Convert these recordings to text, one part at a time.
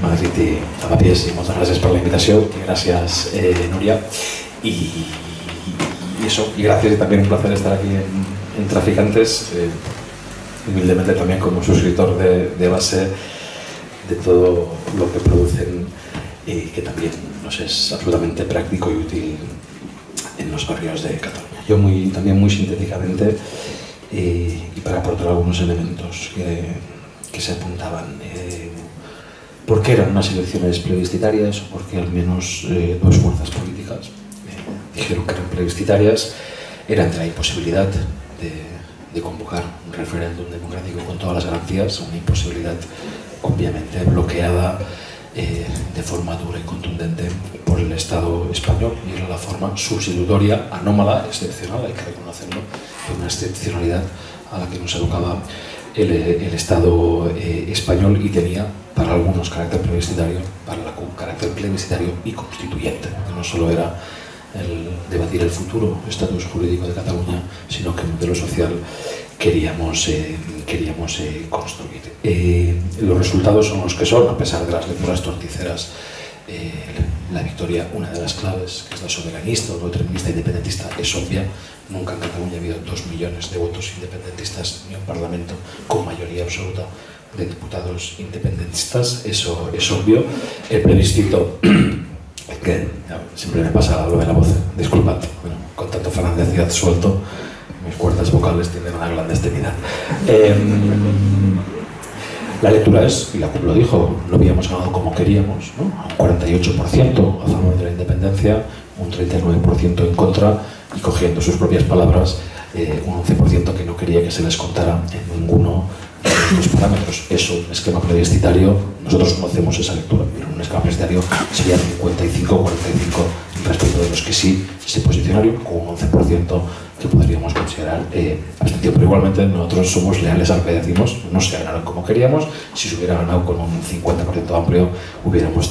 Madrid i Lavapiés, i moltes gràcies per la invitació i gràcies Núria y eso, y gracias, y también un placer estar aquí en Traficantes, humildemente también como suscriptor de base de todo lo que producen y que también nos es absolutamente práctico y útil en los barrios de Cataluña. Yo también muy sintéticamente y para aportar algunos elementos que se apuntaban. ¿Por qué eran unas elecciones plebiscitarias o por qué al menos dos fuerzas políticas dijeron que eran plebiscitarias? Era ante la imposibilidad de convocar un referéndum democrático con todas las garantías, una imposibilidad obviamente bloqueada de forma dura y contundente por el Estado español, y era la forma sustitutoria, anómala, excepcional, hay que reconocerlo, una excepcionalidad a la que nos educaba el Estado español, y tenía para algunos carácter plebiscitario, para la CUP carácter plebiscitario y constituyente, que no solo era el debatir el futuro estatus jurídico de Cataluña, sino que el modelo social queríamos construir. Los resultados son los que son, a pesar de las lecturas torticeras. La victoria, una de las claves, que es la soberanista o determinista independentista, es obvia. Nunca en Cataluña ha habido 2 millones de votos independentistas ni un parlamento con mayoría absoluta de diputados independentistas, eso es obvio. El plebiscito, que siempre me pasa lo de la voz, disculpad, bueno, con tanto Fernández suelto, mis cuerdas vocales tienen una clandestinidad. La lectura es, y la CUP lo dijo, lo habíamos ganado como queríamos, ¿no? Un 48% a favor de la independencia, un 39% en contra, y cogiendo sus propias palabras, un 11% que no quería que se les contara en ninguno de los parámetros. Eso, un esquema plebiscitario, nosotros no hacemos esa lectura, pero un esquema plebiscitario sería 55-45 respecto de los que sí se posicionaron, con un 11% que podríamos considerar abstención. Pero igualmente nosotros somos leales al que decimos, no se ganaron como queríamos. Si se hubiera ganado con un 50% amplio, hubiéramos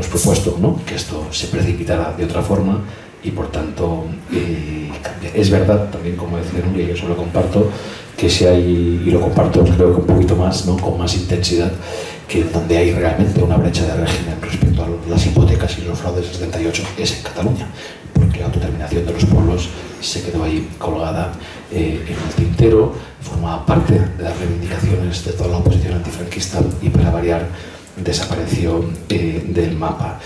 propuesto, ¿no?, que esto se precipitara de otra forma, y por tanto cambia. Es verdad también, como decía Nuria, y yo lo comparto, que si hay, y lo comparto creo que un poquito más, ¿no?, con más intensidad, que donde hay realmente una brecha de régimen respecto a las hipotecas y los fraudes del 78 es en Cataluña, porque la autodeterminación de los pueblos se quedó ahí colgada en el tintero, formaba parte de las reivindicaciones de toda la oposición antifranquista, y para variar desapareció del mapa.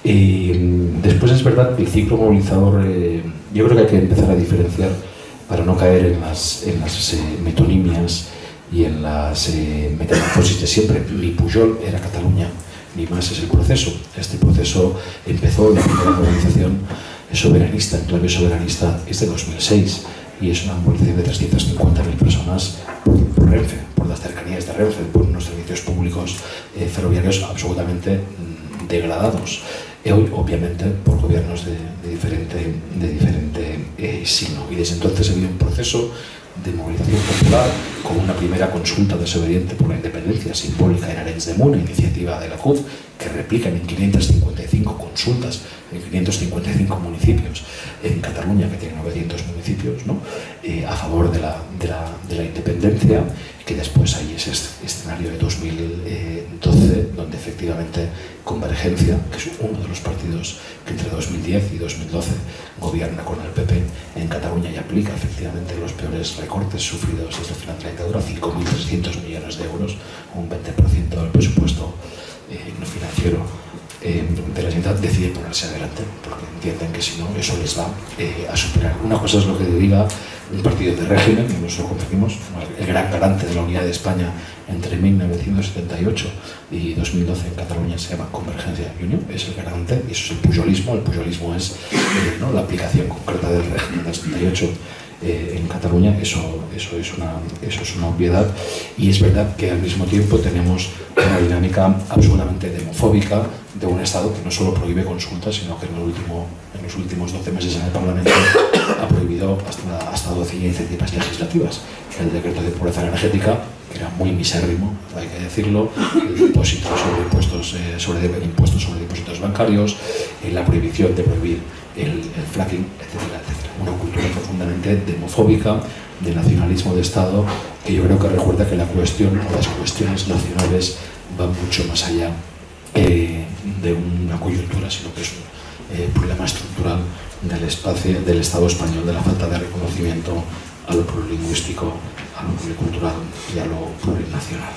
Después es verdad que el ciclo movilizador, yo creo que hay que empezar a diferenciar para no caer en las metonimias y en las metamorfosis de siempre. Ni Pujol era Cataluña, ni más es el proceso. Este proceso empezó, la primera movilización soberanista, en clave soberanista, es de 2006, y es una movilización de 350.000 personas por Renfe, por las cercanías de Renfe, por unos servicios públicos ferroviarios absolutamente degradados. Hoy, obviamente, por gobiernos de diferente signo. Y desde entonces ha habido un proceso de movilización popular, con una primera consulta desobediente por la independencia simbólica en Arenys de Munt, iniciativa de la CUP, que replican en 555 consultas en 555 municipios en Cataluña, que tiene 900 municipios, ¿no?, a favor de la independencia, que después hay ese escenario de 2012, donde efectivamente Convergencia, que es uno de los partidos que entre 2010 y 2012 gobierna con el PP en Cataluña y aplica efectivamente los peores recortes sufridos desde el final de la dictadura, 5.300 millones de euros, un 20% del presupuesto no financiero de la Generalitat, decide ponerse adelante, porque entienden que si no, eso les va a superar. Una cosa es lo que diga un partido de régimen, y nosotros lo conseguimos, el gran garante de la unidad de España entre 1978 y 2012 en Cataluña se llama Convergencia y Unió, es el garante, y eso es el pujolismo. El pujolismo es ¿no?, la aplicación concreta del régimen del 78 en Cataluña. Eso es una obviedad, y es verdad que al mismo tiempo tenemos una dinámica absolutamente demofóbica de un Estado que no solo prohíbe consultas, sino que en los últimos 12 meses en el Parlamento ha prohibido hasta 12 iniciativas legislativas. El decreto de pobreza energética, que era muy misérrimo, hay que decirlo, el impuesto sobre depósitos bancarios, la prohibición de prohibir el fracking, etcétera, etcétera. Una cultura profundamente demofóbica, de nacionalismo de Estado, que yo creo que recuerda que la cuestión o las cuestiones nacionales va mucho más allá de una coyuntura, sino que es un problema estructural del Estado español, de la falta de reconocimiento a lo plurilingüístico, a lo pluricultural y a lo plurinacional.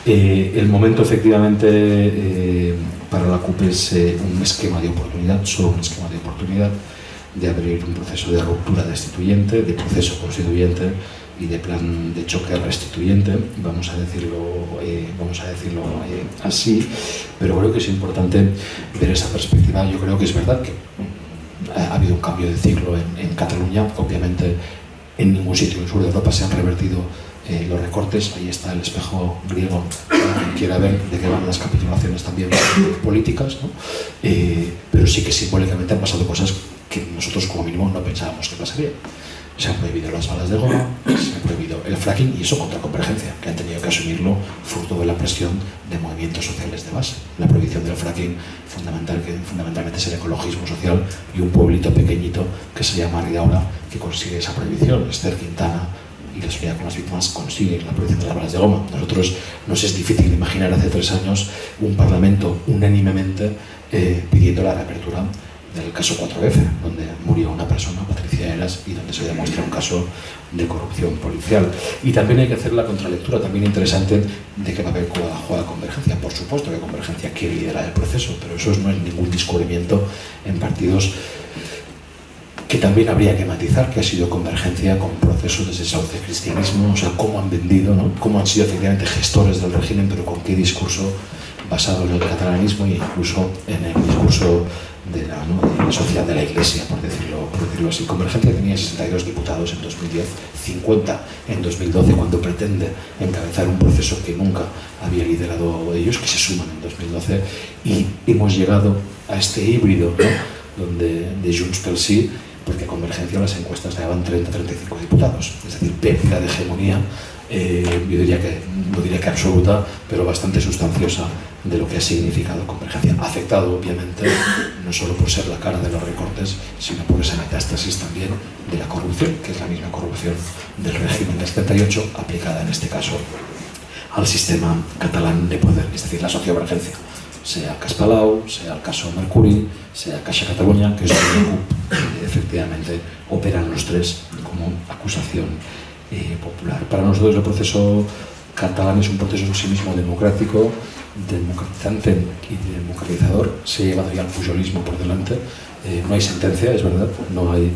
El momento, efectivamente, para la CUP es un esquema de oportunidad, solo un esquema de oportunidad, de abrir un proceso de ruptura destituyente, de proceso constituyente y de plan de choque restituyente, vamos a decirlo así, pero creo que es importante ver esa perspectiva. Yo creo que es verdad que ha habido un cambio de ciclo en Cataluña. Obviamente en ningún sitio del sur de Europa se han revertido los recortes. Ahí está el espejo griego, quien quiera ver de qué van las capitulaciones también políticas, ¿no? Pero sí que simbólicamente han pasado cosas que nosotros como mínimo no pensábamos que pasaría. Se han prohibido las balas de goma, se ha prohibido el fracking, y eso contra Convergencia, que han tenido que asumirlo fruto de la presión de movimientos sociales de base. La prohibición del fracking, fundamentalmente es el ecologismo social, y un pueblito pequeñito que se llama Ridaura, que consigue esa prohibición. Esther Quintana y la solidaridad con las víctimas consiguen la prohibición de las balas de goma. Nosotros nos es difícil imaginar hace 3 años un parlamento unánimemente pidiendo la reapertura del caso 4F, donde murió una persona, Patricia Heras, y donde se demuestra un caso de corrupción policial. Y también hay que hacer la contralectura también interesante de que va a haber juega Convergencia. Por supuesto que Convergencia quiere liderar el proceso, pero eso no es ningún descubrimiento en partidos que también habría que matizar, que ha sido Convergencia con procesos de desahucio cristianismo, o sea, cómo han vendido, ¿no? Cómo han sido efectivamente gestores del régimen, pero con qué discurso basado en el catalanismo e incluso en el discurso de la sociedad de la Iglesia, por decirlo así. Convergencia tenía 62 diputados en 2010, 50 en 2012, cuando pretende encabezar un proceso que nunca había liderado ellos, que se suman en 2012, y hemos llegado a este híbrido, ¿no? Donde de Junts pel Sí, porque Convergencia las encuestas le daban 30-35 diputados, es decir, pérdida de hegemonía, yo diría que, no diría que absoluta, pero bastante sustanciosa de lo que ha significado Convergencia. Afectado, obviamente, no solo por ser la cara de los recortes, sino por esa metástasis también de la corrupción, que es la misma corrupción del régimen del 78, aplicada en este caso al sistema catalán de poder, es decir, la sociovergencia, sea el cas Palau, sea el caso Mercuri, sea Caixa Catalunya, que es donde efectivamente operan los tres como acusación popular. Para nosotros el proceso catalán es un proceso en sí mismo democrático, democratizante y democratizador. Se ha llevado ya el pujolismo por delante. No hay sentencia, es verdad, no hay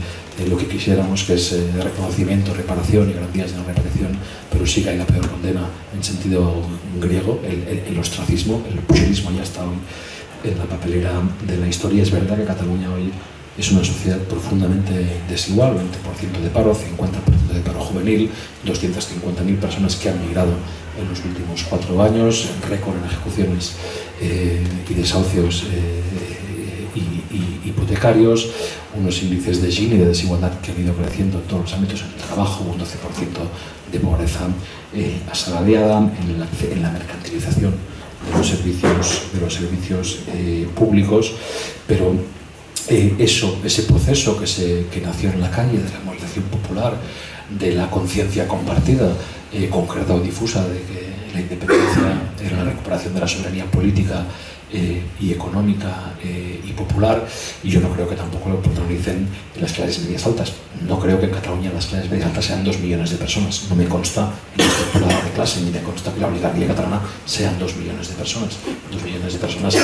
lo que quisiéramos, que es reconocimiento, reparación y garantías de no reparación, pero sí que hay la peor condena en sentido griego, el ostracismo. El pujolismo ya está hoy en la papelera de la historia. Es verdad que Cataluña hoy es una sociedad profundamente desigual, 20% de paro, 50% de paro juvenil, 250.000 personas que han migrado en los últimos 4 años, récord en ejecuciones y desahucios hipotecarios, unos índices de Gini de desigualdad que han ido creciendo en todos los ámbitos, en el trabajo, un 12% de pobreza asalariada, en la mercantilización de los servicios públicos, pero ese proceso que nació en la calle de la movilización popular, de la conciencia compartida, concreta o difusa, de que la independencia era la recuperación de la soberanía política y económica y popular, y yo no creo que tampoco lo protagonicen las clases medias altas. No creo que en Cataluña las clases medias altas sean 2 millones de personas. No me consta en la estructura de clase, ni me consta que la oligarquía catalana sean 2 millones de personas. 2 millones de personas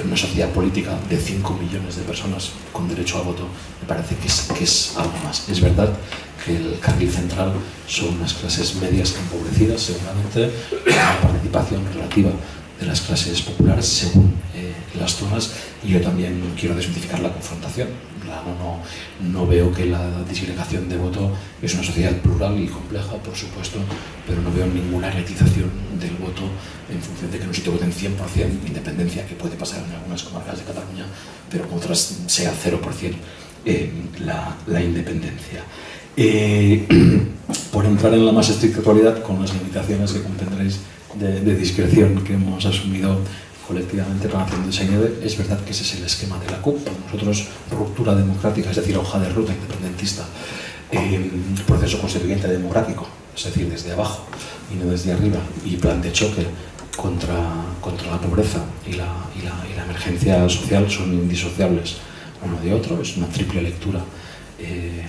en una sociedad política de 5 millones de personas con derecho al voto, me parece que es algo más. Es verdad que el carril central son unas clases medias empobrecidas, seguramente, una participación relativa de las clases populares según las zonas, y yo también quiero desmitificar la confrontación. No veo que la disgregación de voto es una sociedad plural y compleja, por supuesto, pero no veo ninguna elitización del voto en función de que en un sitio voten 100% independencia, que puede pasar en algunas comarcas de Cataluña, pero en otras sea 0% la independencia. Por entrar en la más estricta actualidad, con las limitaciones que comprenderéis de discreción que hemos asumido colectivamente para hacer un diseño es verdad que ese es el esquema de la CUP. Para nosotros, ruptura democrática, es decir, hoja de ruta independentista, proceso constituyente democrático, es decir, desde abajo y no desde arriba, y plan de choque contra la pobreza y la emergencia social son indisociables uno de otro. Es una triple lectura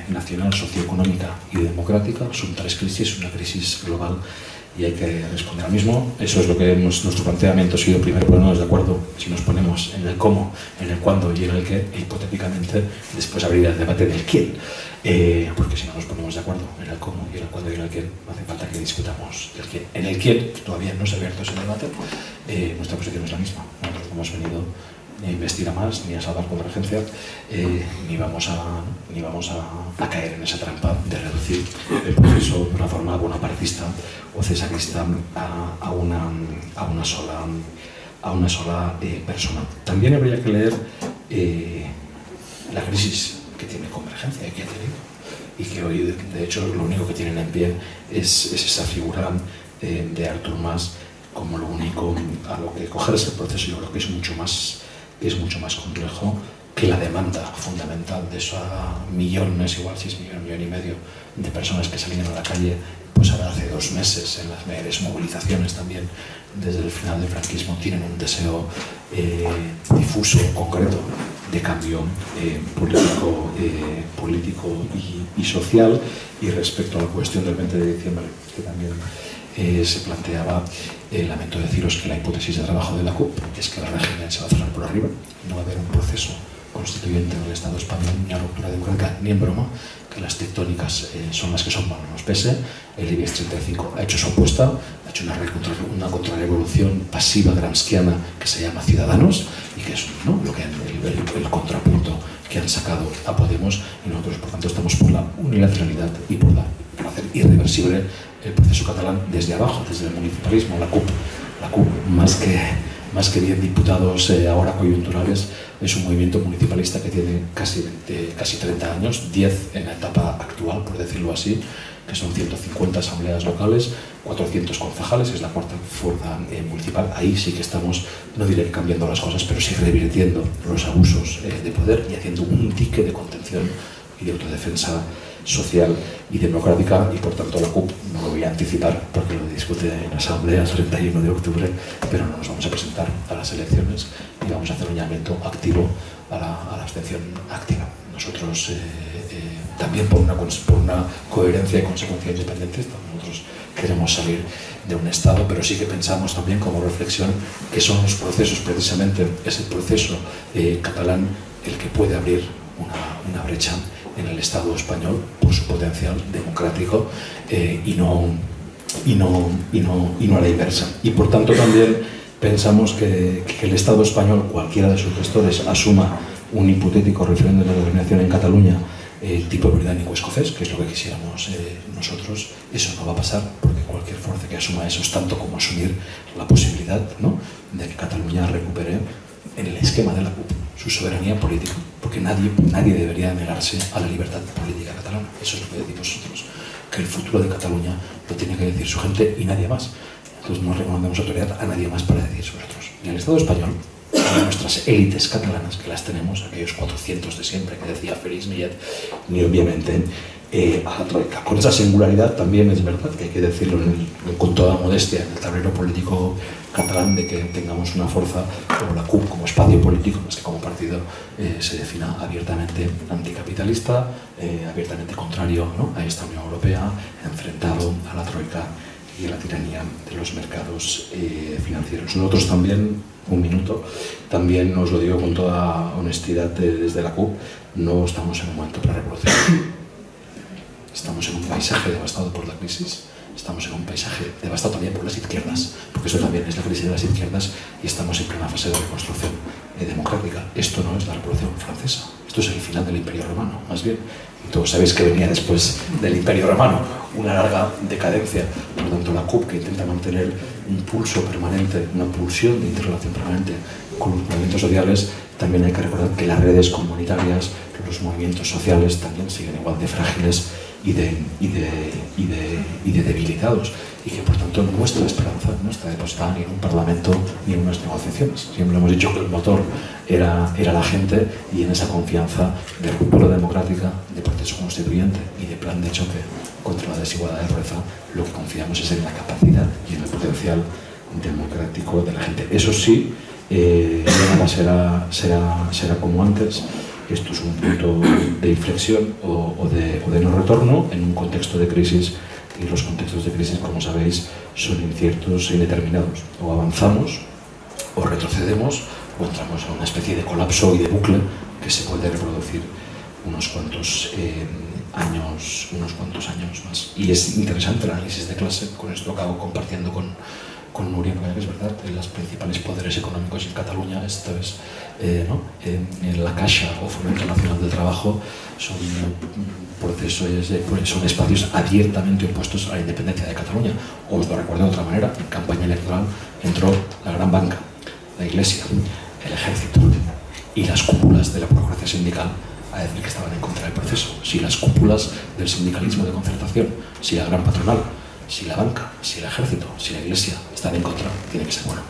nacional, socioeconómica y democrática. Son tres crisis, una crisis global, y hay que responder al mismo. Eso es lo que nuestro planteamiento ha sido: primero ponernos de acuerdo. Si nos ponemos en el cómo, en el cuándo y en el qué, e hipotéticamente después abrir el debate del quién, porque si no nos ponemos de acuerdo en el cómo y en el cuándo y en el qué, no hace falta que discutamos el quién. En el quién todavía no se ha abierto ese debate. Nuestra posición es la misma. Nosotros no hemos venido ni a investir a más, ni a salvar convergencia, ni vamos a caer en esa trampa de reducir el proceso de una forma bonapartista o cesarista a una sola persona. También habría que leer la crisis que tiene convergencia y que ha tenido, y que hoy, de hecho, lo único que tienen en pie es esa figura de Artur Mas como lo único a lo que cogerse el proceso. Yo creo que es mucho más complejo que la demanda fundamental de esos millones, igual 6 millones, 1,5 millones de personas que salieron a la calle, pues ahora hace 2 meses, en las mayores movilizaciones también desde el final del franquismo. Tienen un deseo difuso, concreto, de cambio político y social. Y respecto a la cuestión del 20 de diciembre, que también se planteaba, lamento deciros que la hipótesis de trabajo de la CUP es que la régimen se va a cerrar por arriba. No va a haber un proceso constituyente en el Estado español, ni a ruptura democrática, ni en broma, que las tectónicas son las que son, para nos pese. El IBEX 35 ha hecho su apuesta, ha hecho una contrarrevolución pasiva gramsciana que se llama Ciudadanos, y que es, ¿no?, lo que el contrapunto que han sacado a Podemos, y nosotros, por tanto, estamos por la unilateralidad y por hacer irreversible el proceso catalán desde abajo, desde el municipalismo. La CUP, más que 10 diputados ahora coyunturales, es un movimiento municipalista que tiene casi 30 años, 10 en la etapa actual, por decirlo así, que son 150 asambleas locales, 400 concejales, es la cuarta fuerza municipal. Ahí sí que estamos, no diré cambiando las cosas, pero sí revirtiendo los abusos de poder y haciendo un dique de contención y de autodefensa social y democrática. Y por tanto la CUP, no lo voy a anticipar porque lo discute en la asamblea el 31 de octubre, pero no nos vamos a presentar a las elecciones y vamos a hacer un llamamiento activo a la abstención activa. Nosotros también por una coherencia y consecuencia independiente, nosotros queremos salir de un Estado, pero sí que pensamos también como reflexión que son los procesos, precisamente es el proceso catalán el que puede abrir una brecha en el Estado español por su potencial democrático y no a la inversa. Y por tanto también pensamos que el Estado español, cualquiera de sus gestores, asuma un hipotético referéndum de determinación en Cataluña tipo británico-escocés, que es lo que quisiéramos nosotros. Eso no va a pasar, porque cualquier fuerza que asuma eso es tanto como asumir la posibilidad, ¿no?, de que Cataluña recupere en el esquema de la CUP su soberanía política, porque nadie debería negarse a la libertad política catalana. Eso es lo que decimos nosotros, que el futuro de Cataluña lo tiene que decir su gente y nadie más. Entonces no reconocemos autoridad a nadie más para decir nosotros, ni al Estado español, ni a nuestras élites catalanas, que las tenemos, aquellos 400 de siempre que decía Félix Millet, ni obviamente a la troika. Con esa singularidad también es verdad que hay que decirlo con toda modestia en el tablero político catalán, de que tengamos una fuerza como la CUP, como espacio político, más que como partido, se defina abiertamente anticapitalista, abiertamente contrario, ¿no?, a esta Unión Europea, enfrentado a la troika y a la tiranía de los mercados financieros. Nosotros también, un minuto, también os lo digo con toda honestidad desde la CUP, no estamos en un momento prerevolucionario. Estamos en un paisaje devastado por la crisis, estamos en un paisaje devastado también por las izquierdas, porque eso también es la crisis de las izquierdas, y estamos en plena fase de reconstrucción democrática. Esto no es la Revolución Francesa, esto es el final del Imperio Romano, más bien. Y todos sabéis que venía después del Imperio Romano una larga decadencia. Por lo tanto, la CUP, que intenta mantener un pulso permanente, una pulsión de interrelación permanente con los movimientos sociales, también hay que recordar que las redes comunitarias, los movimientos sociales también siguen igual de frágiles y de debilitados, y que por tanto nuestra esperanza no está depositada ni en un parlamento ni en unas negociaciones. Siempre hemos dicho que el motor era la gente, y en esa confianza de ruptura democrática, de proceso constituyente y de plan de choque contra la desigualdad de raza, lo que confiamos es en la capacidad y en el potencial democrático de la gente. Eso sí, nada será como antes. Esto es un punto de inflexión o de no retorno en un contexto de crisis, y los contextos de crisis, como sabéis, son inciertos e indeterminados. O avanzamos, o retrocedemos, o entramos en una especie de colapso y de bucle que se puede reproducir unos cuantos años más. Y es interesante el análisis de clase. Con esto acabo compartiendo con Nuria, que es verdad, los principales poderes económicos en Cataluña, esto es, ¿no? En la Caixa o Fomento Nacional del Trabajo, son procesos, son espacios abiertamente opuestos a la independencia de Cataluña. Os lo recuerdo de otra manera: en campaña electoral entró la gran banca, la Iglesia, el Ejército y las cúpulas de la burocracia sindical a decir que estaban en contra del proceso. Si las cúpulas del sindicalismo de concertación, si la gran patronal, si la banca, si el Ejército, si la Iglesia están en contra, tiene que ser bueno.